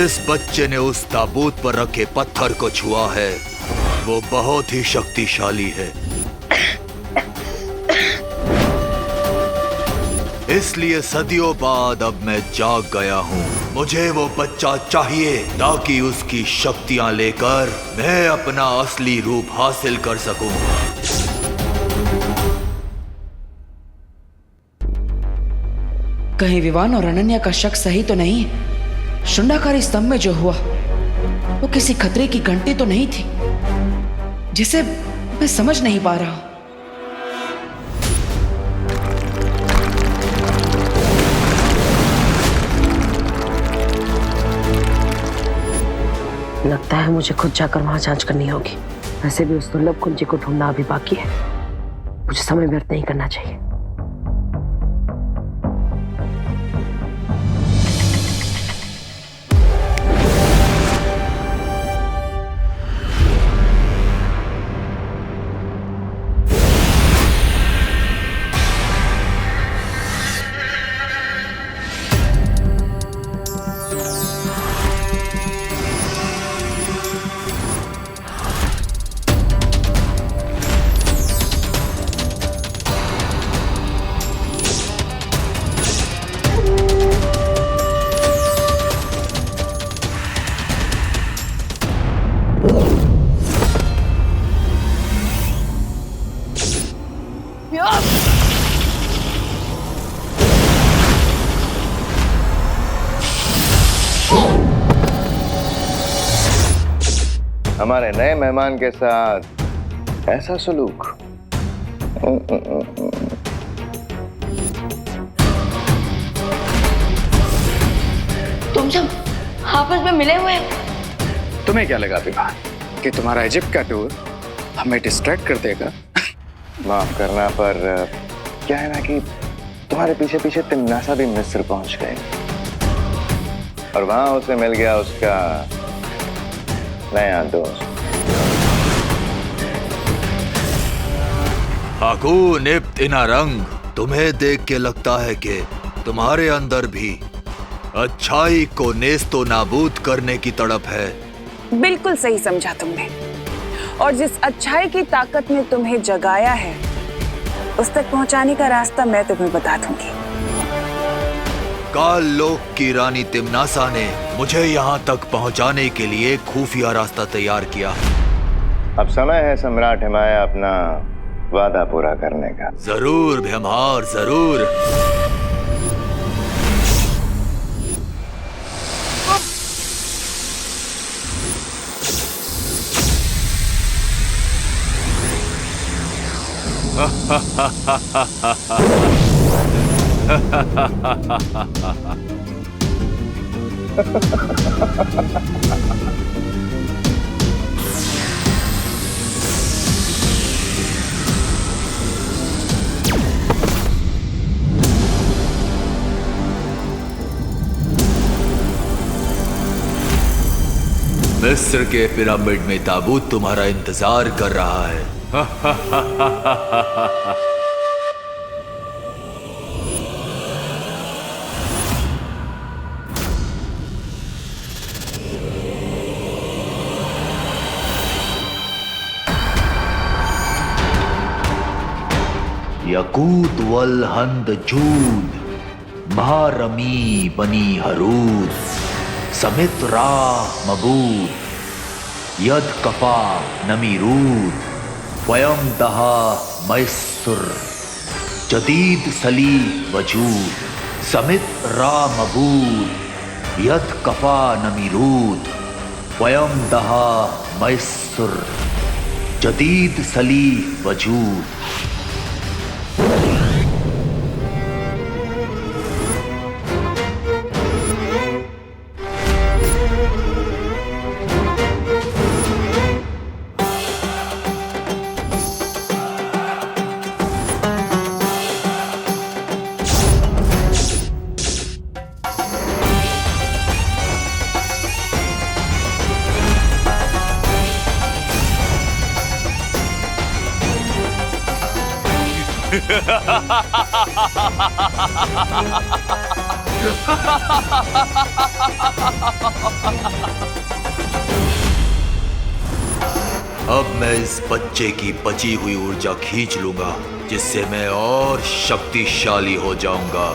जिस बच्चे ने उस ताबूत पर रखे पत्थर को छुआ है वो बहुत ही शक्तिशाली है। इसलिए सदियों बाद अब मैं जाग गया हूँ। मुझे वो बच्चा चाहिए ताकि उसकी शक्तियाँ लेकर मैं अपना असली रूप हासिल कर सकूं। कहीं विवान और अनन्या का शक सही तो नहीं है? शुंडाकारी स्तंभ में जो हुआ वो किसी खतरे की घंटी तो नहीं थी जिसे मैं समझ नहीं पा रहा हूं। लगता है मुझे खुद जाकर वहां जांच करनी होगी। वैसे भी उस दुर्लभ कुंजी को ढूंढना अभी बाकी है। मुझे समय व्यर्थ नहीं करना चाहिए। हमारे नए मेहमान के साथ ऐसा सलूक। तुम सब आपस में मिले हुए हो? तुम्हें क्या लगा विभा कि तुम्हारा इजिप्ट का टूर हमें डिस्ट्रैक्ट कर देगा? माफ करना पर क्या है ना कि तुम्हारे पीछे पीछे तिम्नासा भी मिस्र पहुंच गए और वहां उसे मिल गया उसका नया दोस्त। हाकून इब्न इनारंग, तुम्हें देख के लगता है कि तुम्हारे अंदर भी अच्छाई को नेस्तो नाबूद करने की तड़प है। बिल्कुल सही समझा तुमने। और जिस अच्छाई की ताकत ने तुम्हें जगाया है उस तक पहुंचाने का रास्ता मैं तुम्हें बता दूंगी। काल लोक की रानी तिम्नासा ने मुझे यहाँ तक पहुँचाने के लिए खुफिया रास्ता तैयार किया। अब समय है सम्राट हिमाया अपना वादा पूरा करने का। जरूर भ्यमहार, जरूर। मिस्र के पिरामिड में ताबूत तुम्हारा इंतजार कर रहा है। यकूत वल हंद जूद महारमी बनी हरूद समित रा मबूद यद कफा नमीरूद वयम दहा मैसुर जदीद सली वजूद समित रा मबूद यद कफा नमीरूद वयम दहा मैसुर जदीद सली वजूद। अब मैं इस बच्चे की बची हुई ऊर्जा खींच लूंगा, जिससे मैं और शक्तिशाली हो जाऊंगा।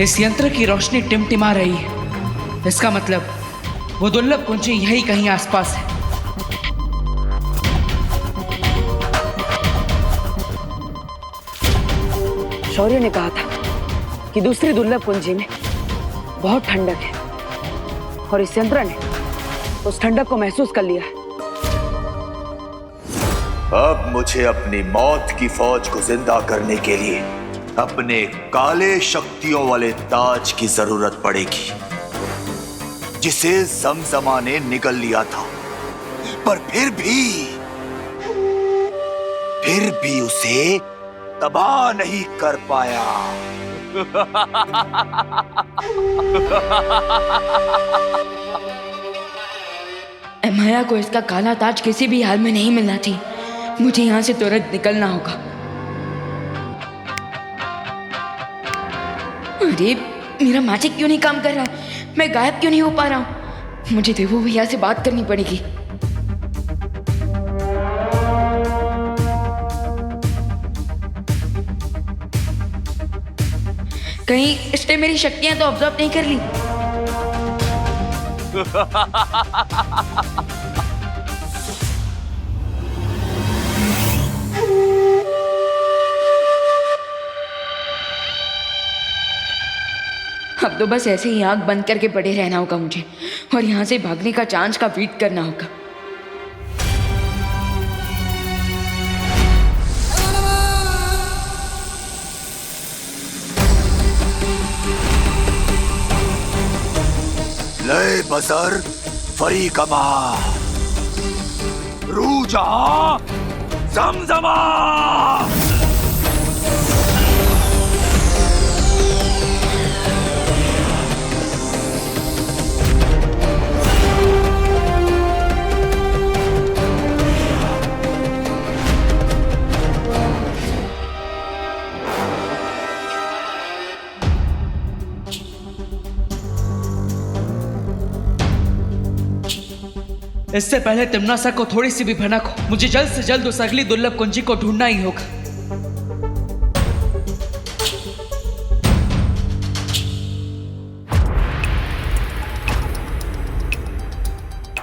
इस यंत्र की रोशनी टिमटिमा रही है। इसका मतलब वो दुर्लभ कुंजी यही कहीं आसपास है। शौर्य ने कहा था कि दूसरी दुर्लभ कुंजी में बहुत ठंडक है और इस यंत्र ने उस ठंडक को महसूस कर लिया है। अब मुझे अपनी मौत की फौज को जिंदा करने के लिए अपने काले शक्तियों वाले ताज की जरूरत पड़ेगी, जिसे जमजमा ने निगल लिया था, पर फिर भी उसे तबाह नहीं कर पाया। माया को इसका काला ताज किसी भी हाल में नहीं मिलना चाहिए। मुझे यहाँ से तुरंत निकलना होगा। अरे मेरा मैजिक क्यों नहीं काम कर रहा है? मैं गायब क्यों नहीं हो पा रहा हूँ? मुझे देवू भैया से बात करनी पड़ेगी। कहीं इसने मेरी शक्तियां तो ऑब्जर्व नहीं कर ली। अब तो बस ऐसे ही आंख बंद करके पड़े रहना होगा मुझे, और यहाँ से भागने का चांस का वेट करना होगा। लय बसर फरी कमा रू जहां जमजमा। इससे पहले तिम्नासा को थोड़ी सी भी भनक हो, मुझे जल्द से जल्द उस अगली दुर्लभ कुंजी को ढूंढना ही होगा।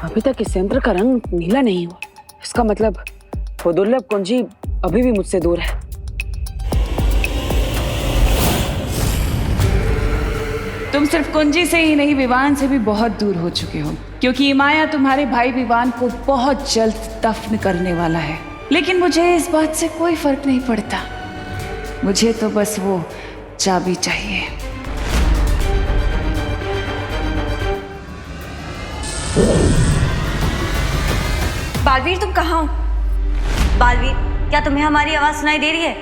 अभी तक इस यंत्र का रंग नीला नहीं हुआ। इसका मतलब वो दुर्लभ कुंजी अभी भी मुझसे दूर है। तुम सिर्फ कुंजी से ही नहीं, विवान से भी बहुत दूर हो चुके हो, क्योंकि माया तुम्हारे भाई विवान को बहुत जल्द दफन करने वाला है। लेकिन मुझे इस बात से कोई फर्क नहीं पड़ता। मुझे तो बस वो चाबी चाहिए। बालवीर, तुम कहाँ हो? बालवीर, क्या तुम्हें हमारी आवाज सुनाई दे रही है?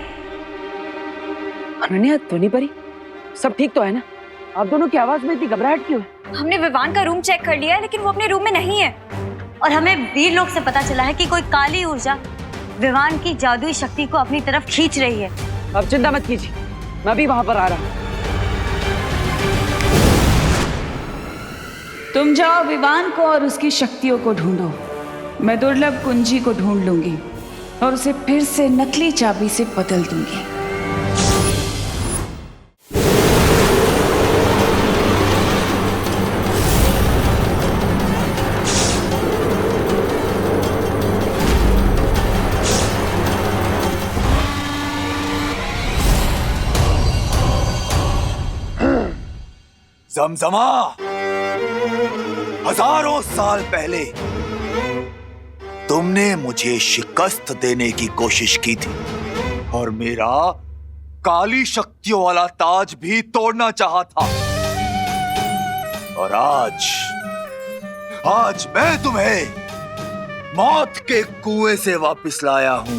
अनन्या, ध्वनि परी, सब ठीक तो है ना? आप दोनों की आवाज में इतनी घबराहट क्यों है? हमने विवान का रूम चेक कर लिया है, लेकिन वो अपने रूम में नहीं है। और हमें वीर लोग से पता चला है कि कोई काली ऊर्जा विवान की जादुई शक्ति को अपनी तरफ खींच रही है। अब चिंता मत कीजिए, मैं भी वहां पर आ रहा हूं। तुम जाओ विवान को और उसकी शक्तियों को ढूंढो। मैं दुर्लभ कुंजी को ढूंढ लूंगी और उसे फिर से नकली चाबी से बदल दूंगी। जमजमा, हजारों साल पहले तुमने मुझे शिकस्त देने की कोशिश की थी और मेरा काली शक्तियों वाला ताज भी तोड़ना चाहा था। और आज मैं तुम्हें मौत के कुएं से वापस लाया हूं।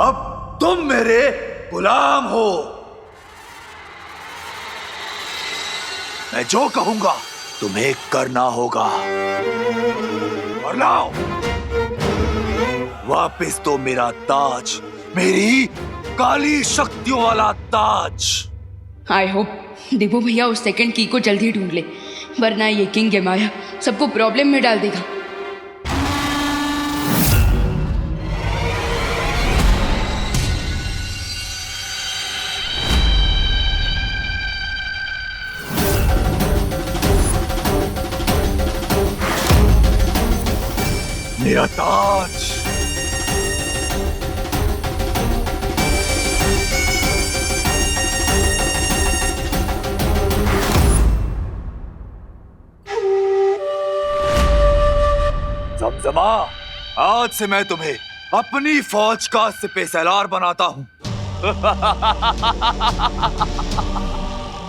अब तुम मेरे गुलाम हो। मैं जो कहूंगा तुम्हें करना होगा। और लाओ वापस तो मेरा ताज, मेरी काली शक्तियों वाला ताज। आई होप दिबू भैया उस सेकंड की को जल्दी ढूंढ ले, वरना ये किंग है माया सबको प्रॉब्लम में डाल देगा। मेरा ताज। जमजमा, आज से मैं तुम्हें अपनी फौज का सिपहसालार बनाता हूं।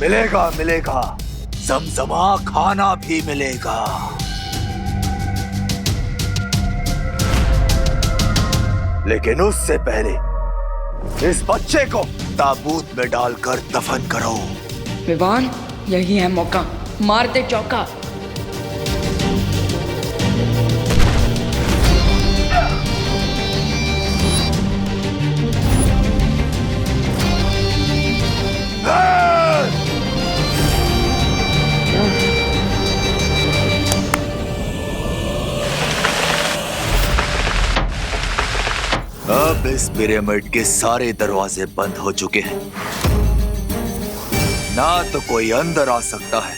मिलेगा मिलेगा, जमजमा खाना भी मिलेगा। लेकिन उससे पहले इस बच्चे को ताबूत में डालकर दफन करो। विवान, यही है मौका, मार दे चौका। अब इस पिरामिड के सारे दरवाजे बंद हो चुके हैं। ना तो कोई अंदर आ सकता है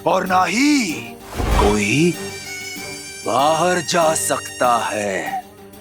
और ना ही कोई बाहर जा सकता है।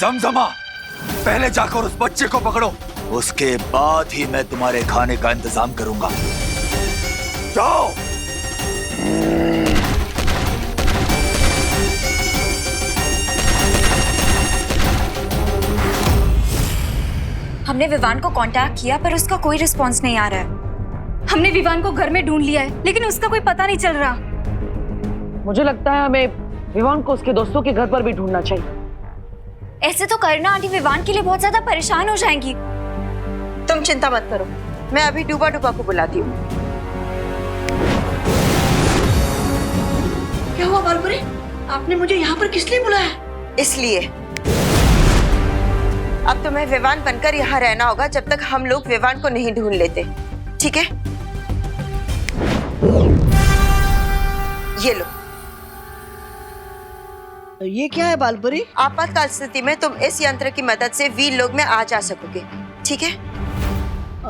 जमजमा, पहले जाकर उस बच्चे को पकड़ो, उसके बाद ही मैं तुम्हारे खाने का इंतजाम करूंगा। जाओ। हमने विवान को कांटेक्ट किया पर उसका कोई रिस्पांस नहीं आ रहा है। हमने विवान को घर में ढूंढ लिया है लेकिन उसका कोई पता नहीं चल रहा। मुझे लगता है हमें विवान को उसके दोस्तों के घर पर भी ढूंढना चाहिए। ऐसे तो करना आंटी विवान के लिए बहुत ज्यादा परेशान हो जाएंगी। तुम चिंता मत करो, मैं अभी डूबा डूबा को बुलाती हूँ। क्या हुआ बालपुरी? आपने मुझे यहाँ पर किस लिए बुलाया? इसलिए अब तुम्हें विवान बनकर यहाँ रहना होगा जब तक हम लोग विवान को नहीं ढूंढ लेते, ठीक है? ये लो। ये क्या है बालपुरी? आपातकाल स्थिति में तुम इस यंत्र की मदद से वीर लोग में आ जा सकोगे, ठीक है?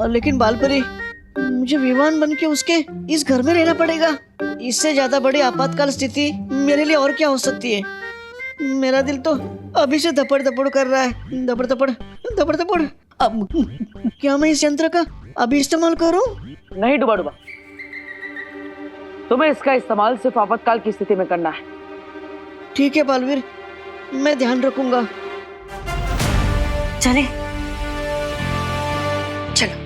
लेकिन बालपुरी, मुझे विमान बन के उसके इस घर में रहना पड़ेगा। इससे ज्यादा बड़ी आपातकाल स्थिति मेरे लिए और क्या हो सकती है? मेरा दिल तो अभी से धपड़ धपड़ कर रहा है, धपड़ धपड़ धपड़ धपड़। अब क्या मैं इस यंत्र का अभी इस्तेमाल करूं? नहीं डूबा डूबा, तुम्हें इसका इस्तेमाल सिर्फ आपातकाल की स्थिति में करना है। ठीक है बालवीर, मैं ध्यान रखूंगा। चले चलो।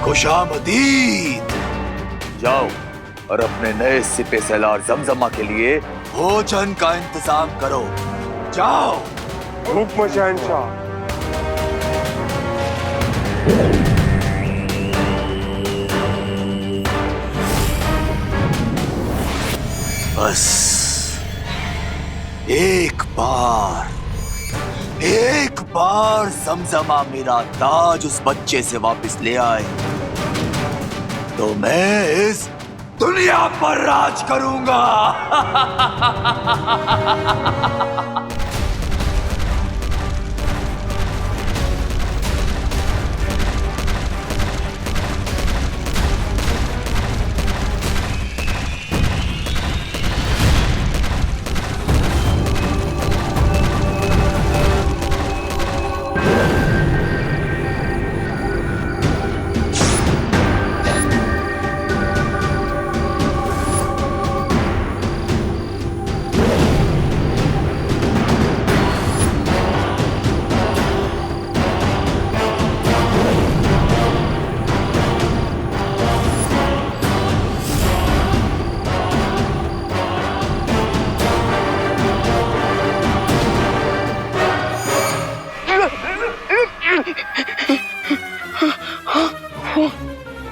खुशामदीद। जाओ और अपने नए सिपहसालार जमजमा के लिए भोजन का इंतजाम करो। जाओ। हुक्म शहंशाह। बस एक बार जमजमा मेरा ताज उस बच्चे से वापस ले आए तो मैं इस दुनिया पर राज करूंगा।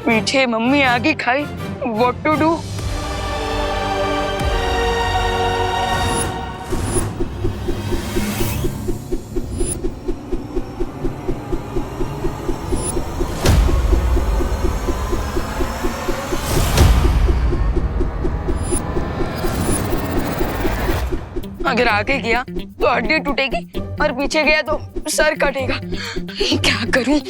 पीछे मम्मी आगे खाई, व्हाट टू डू? अगर आगे गया तो हड्डी टूटेगी और पीछे गया तो सर कटेगा। क्या करूं?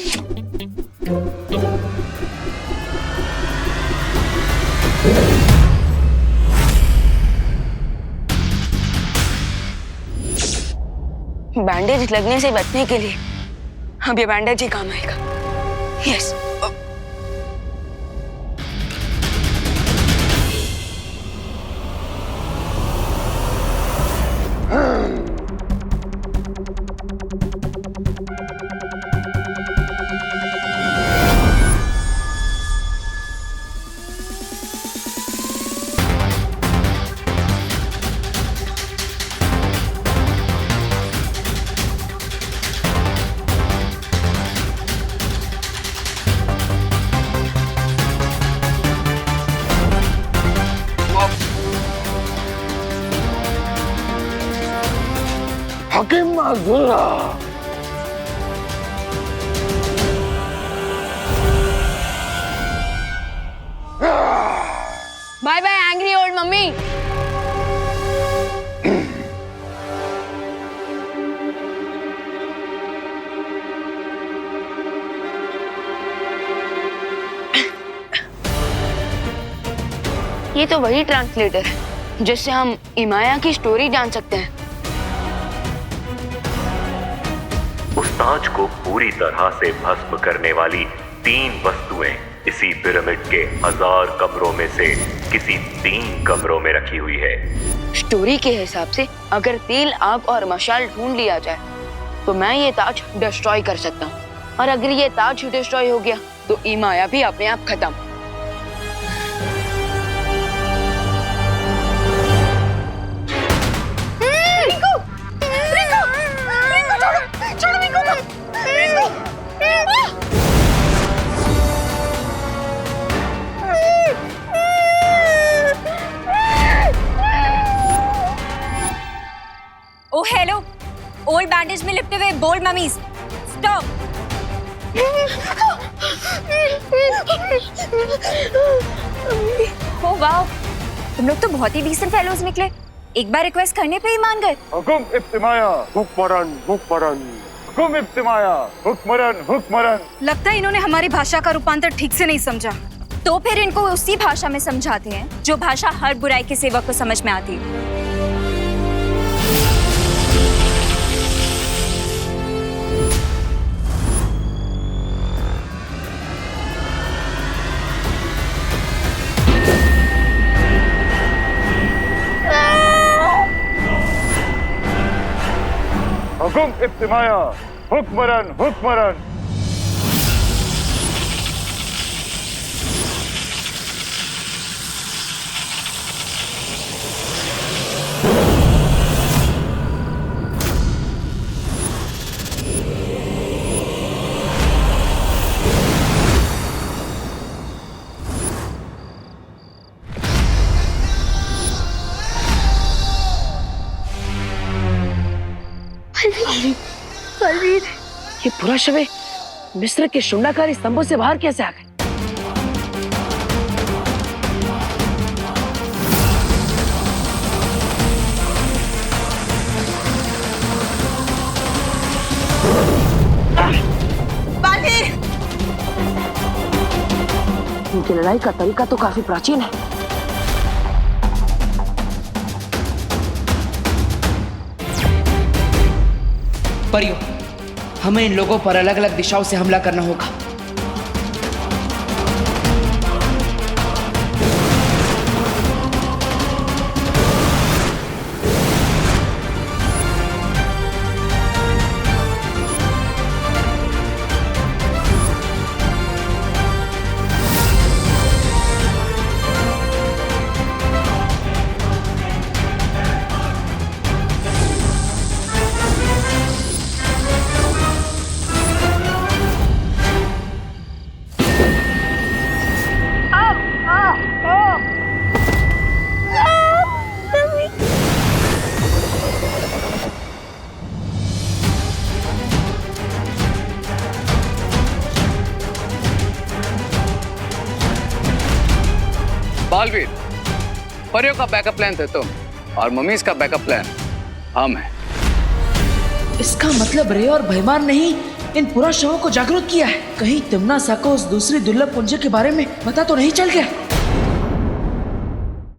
बैंडेज लगने से बचने के लिए अब ये बैंडेज ही काम आएगा। Yes. Hakim Abdullah, bye bye angry old mummy. ये तो वही ट्रांसलेटर है जिससे हम इमाया की स्टोरी जान सकते हैं। उस ताज को पूरी तरह से भस्म करने वाली 3 वस्तुएं इसी पिरामिड के 1000 कमरों में से किसी 3 कमरों में रखी हुई है। स्टोरी के हिसाब से अगर तेल, आग और मशाल ढूंढ लिया जाए तो मैं ये ताज डिस्ट्रॉय कर सकता हूँ, और अगर ये ताज डिस्ट्रॉय हो गया तो इमाया भी अपने आप खत्म। ओ हेलो, ओल्ड बैंडेज में लिपटे हुए bold mummies, stop. Oh wow, तुम लोग तो बहुत ही डिसेंट फेलोज निकले। एक बार रिक्वेस्ट करने पे ही मान गए। हुकुम इब्तिमाया हुक्मरन हुक्मरन, हुकुम इब्तिमाया हुक्मरन हुक्मरन। लगता है इन्होंने हमारी भाषा का रूपांतर ठीक से नहीं समझा, तो फिर इनको उसी भाषा में समझाते हैं जो भाषा हर बुराई के सेवक को समझ में आती है। हुकुम इब्तिमाया हुक्मरन हुक्मरन। ये पूरा शव मिस्र के शुंडाकारी स्तंभों से बाहर कैसे आ गए? इनकी लड़ाई का तरीका तो काफी प्राचीन है। परियों, हमें इन लोगों पर अलग अलग दिशाओं से हमला करना होगा। बालवीर, परियों का बैकअप प्लान थे तुम और मम्मीज का बैकअप प्लान हम हैं। इसका मतलब रे और भयमान ने ही इन पुरा शवों को जागरूक किया है। कहीं तिम्नासा को उस दूसरी दुर्लभ कुंज के बारे में पता तो नहीं चल गया?